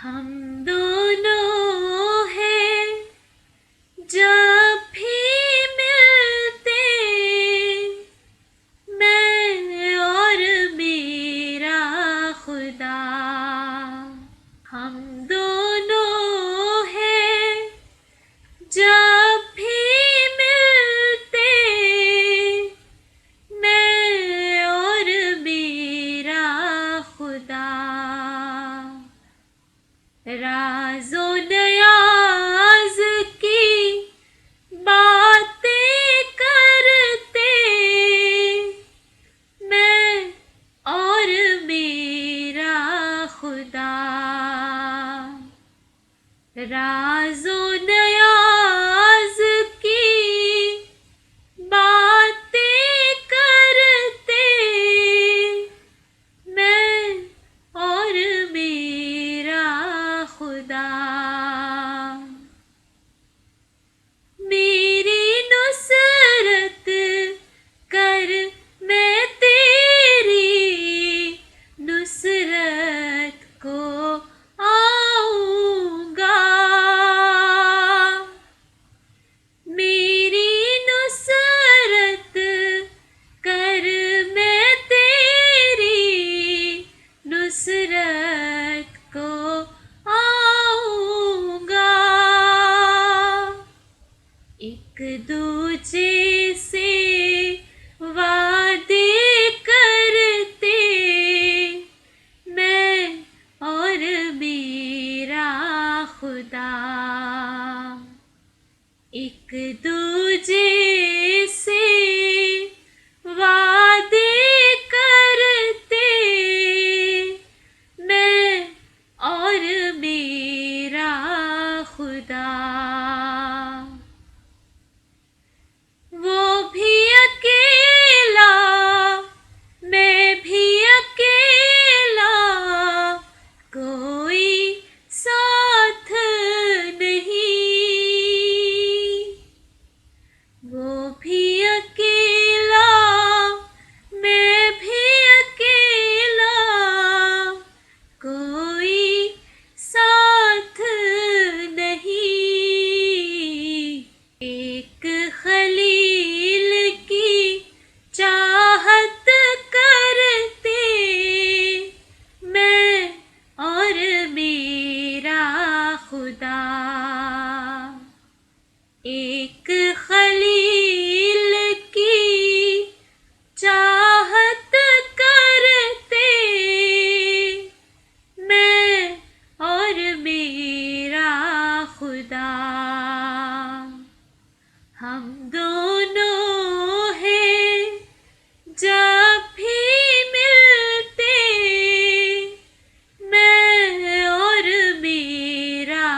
हम दोनों हैं जब भी मिलते, मैं और मेरा खुदा। हम दोनों हैं जब भी मिलते, मैं और मेरा खुदा। राज़ो नयाज़ की बातें करते, मैं और मेरा खुदा। राज़ो नयाज़ की बातें करते, मैं और मेरा खुदा। मेरी नुसरत कर, मैं तेरी नुसरत को आऊंगा। मेरी नुसरत कर, मैं तेरी नुसरत को आऊंगा। एक दूजे से वादे करते, मैं और मेरा खुदा। एक दूजे से वादे करते, मैं और मेरा खुदा। वो भी अकेला, मैं भी अकेला, कोई साथ नहीं। वो भी अकेला, मैं भी अकेला, कोई साथ नहीं। एक खलील की चाहत करते, मैं और मेरा खुदा। एक खलील की चाहत करते, मैं और मेरा खुदा। हम दोनों हैं जब भी मिलते, मैं और मेरा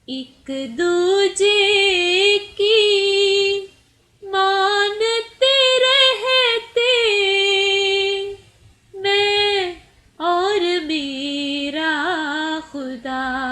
एक दूजे की मानते रहते मैं और मेरा खुदा।